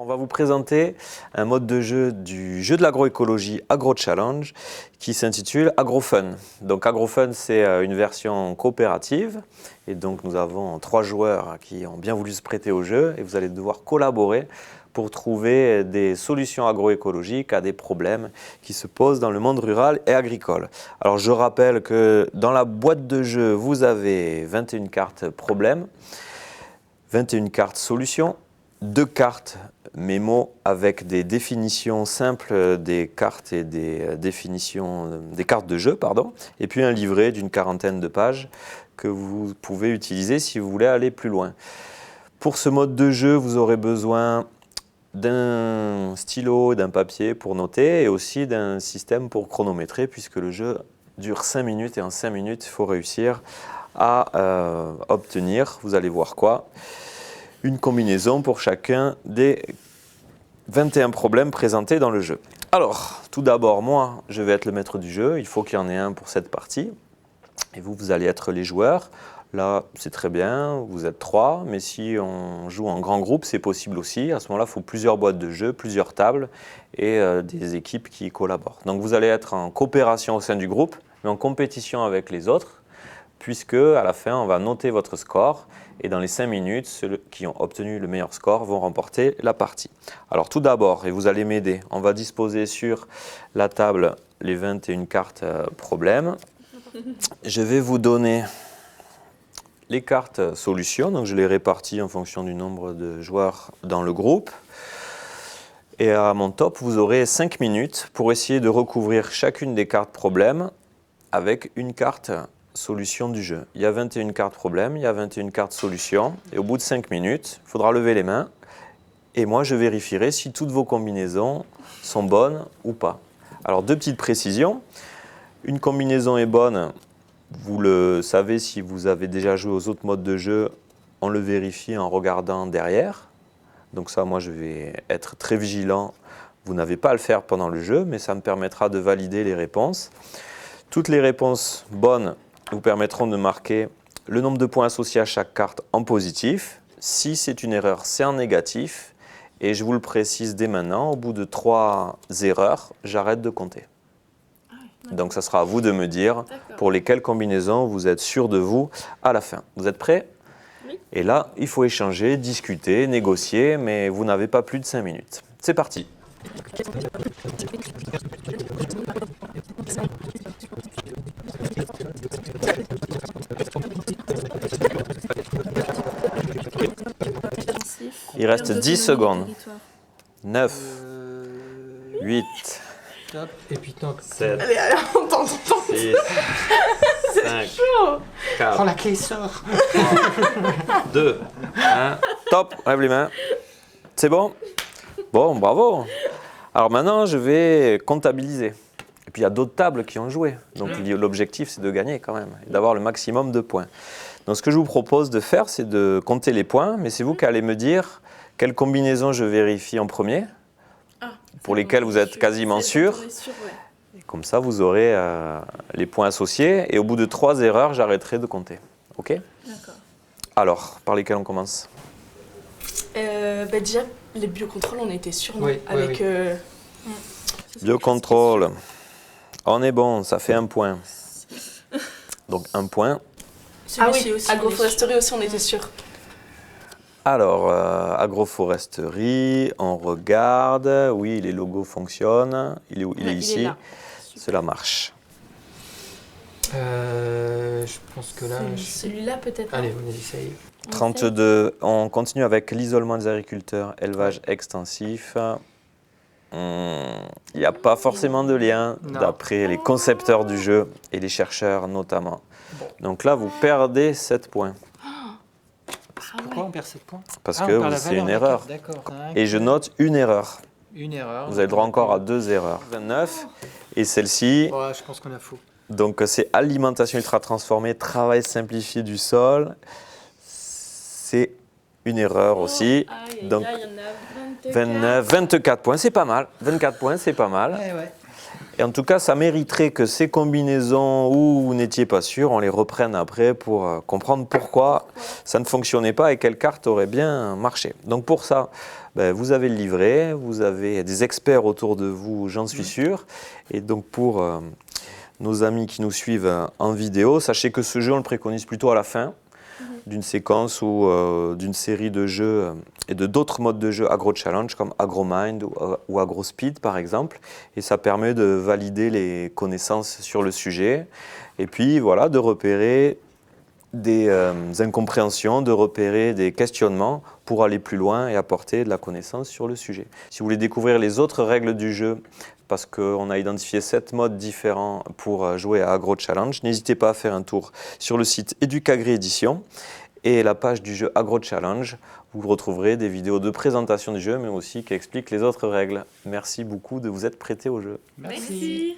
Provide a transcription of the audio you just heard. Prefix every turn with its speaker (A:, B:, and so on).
A: On va vous présenter un mode de jeu du jeu de l'agroécologie Agro Challenge qui s'intitule AgroFun. Donc AgroFun, c'est une version coopérative et donc nous avons 3 joueurs qui ont bien voulu se prêter au jeu et vous allez devoir collaborer pour trouver des solutions agroécologiques à des problèmes qui se posent dans le monde rural et agricole. Alors je rappelle que dans la boîte de jeu, vous avez 21 cartes problèmes, 21 cartes solutions, 2 cartes mémo avec des définitions simples des cartes et des définitions des cartes de jeu, et puis un livret d'une 40aine de pages que vous pouvez utiliser si vous voulez aller plus loin. Pour ce mode de jeu, vous aurez besoin d'un stylo, d'un papier pour noter et aussi d'un système pour chronométrer puisque le jeu dure 5 minutes et en 5 minutes, il faut réussir à obtenir, vous allez voir quoi, une combinaison pour chacun des 21 problèmes présentés dans le jeu. Alors, tout d'abord, moi, je vais être le maître du jeu. Il faut qu'il y en ait un pour cette partie. Et vous, vous allez être les joueurs. Là, c'est très bien, vous êtes 3. Mais si on joue en grand groupe, c'est possible aussi. À ce moment-là, il faut plusieurs boîtes de jeu, plusieurs tables et des équipes qui collaborent. Donc, vous allez être en coopération au sein du groupe, mais en compétition avec les autres, puisque à la fin, on va noter votre score. Et dans les 5 minutes, ceux qui ont obtenu le meilleur score vont remporter la partie. Alors tout d'abord, et vous allez m'aider, on va disposer sur la table les 21 cartes problèmes. Je vais vous donner les cartes solutions, donc je les répartis en fonction du nombre de joueurs dans le groupe. Et à mon top, vous aurez 5 minutes pour essayer de recouvrir chacune des cartes problèmes avec une carte solution du jeu. Il y a 21 cartes problèmes, il y a 21 cartes solutions et au bout de 5 minutes, il faudra lever les mains et moi je vérifierai si toutes vos combinaisons sont bonnes ou pas. Alors 2 petites précisions, une combinaison est bonne, vous le savez si vous avez déjà joué aux autres modes de jeu, on le vérifie en regardant derrière. Donc ça, moi je vais être très vigilant, vous n'avez pas à le faire pendant le jeu mais ça me permettra de valider les réponses. Toutes les réponses bonnes vous permettront de marquer le nombre de points associés à chaque carte en positif. Si c'est une erreur, c'est en négatif. Et je vous le précise dès maintenant, au bout de 3 erreurs, j'arrête de compter. Donc ça sera à vous de me dire pour lesquelles combinaisons vous êtes sûr de vous à la fin. Vous êtes prêts? Oui. Et là, il faut échanger, discuter, négocier, mais vous n'avez pas plus de 5 minutes. C'est parti. Il reste 10 secondes. 9, 8,
B: top, et puis top.
A: 7,
C: allez, on tente.
A: 6, 5, 4,
B: Prends la clé, sort.
A: 2, 1. Top, lève les mains. C'est bon? Bon, bravo. Alors maintenant, je vais comptabiliser. Et puis il y a d'autres tables qui ont joué. Donc l'objectif, c'est de gagner quand même, et d'avoir le maximum de points. Donc ce que je vous propose de faire, c'est de compter les points, mais c'est vous qui allez me dire quelle combinaison je vérifie en premier, pour lesquelles vous êtes quasiment sûr. Et comme ça, vous aurez les points associés, et au bout de 3 erreurs, j'arrêterai de compter. OK?
C: D'accord.
A: Alors, par lesquelles on commence?
C: Déjà, les biocontrôles, on était sûrs, non?
B: Oui,
C: avec,
A: Biocontrôle. On est bon, ça fait 1 point. Donc 1 point.
C: Ah oui, aussi, agroforesterie aussi, on était sûrs.
A: Alors, agroforesterie, on regarde. Oui, les logos fonctionnent. Il est où? Il est ici.
C: Là.
A: Cela marche.
B: Je pense que là...
C: Celui-là, peut-être.
B: Allez, on essaye.
A: 32. On continue avec l'isolement des agriculteurs, élevage extensif. Il n'y a pas forcément de lien d'après les concepteurs du jeu et les chercheurs notamment.
B: Bon.
A: Donc là, vous perdez 7 points.
B: Pourquoi on perd 7 points?
A: Parce que c'est une erreur.
B: D'accord.
A: Et je note une erreur.
B: Une erreur.
A: Vous avez le droit encore à 2 erreurs. 29. Et celle-ci,
B: Ouais, je pense qu'on a faux.
A: donc c'est alimentation ultra transformée, travail simplifié du sol. C'est une erreur aussi. Donc 29, 24 points, c'est pas mal. 24 points, c'est pas mal.
B: Ouais.
A: Et en tout cas, ça mériterait que ces combinaisons où vous n'étiez pas sûr, on les reprenne après pour comprendre pourquoi ça ne fonctionnait pas et quelle carte aurait bien marché. Donc pour ça, vous avez le livret, vous avez des experts autour de vous, j'en suis sûr. Et donc pour nos amis qui nous suivent en vidéo, sachez que ce jeu, on le préconise plutôt à la fin d'une séquence ou d'une série de jeux et de d'autres modes de jeu agro-challenge comme AgroMind ou AgroSpeed par exemple. Et ça permet de valider les connaissances sur le sujet et puis voilà, de repérer des incompréhensions, de repérer des questionnements pour aller plus loin et apporter de la connaissance sur le sujet. Si vous voulez découvrir les autres règles du jeu, parce qu'on a identifié 7 modes différents pour jouer à Agro Challenge, n'hésitez pas à faire un tour sur le site Educagri Édition et la page du jeu Agro Challenge. Vous retrouverez des vidéos de présentation du jeu, mais aussi qui expliquent les autres règles. Merci beaucoup de vous être prêtés au jeu.
B: Merci.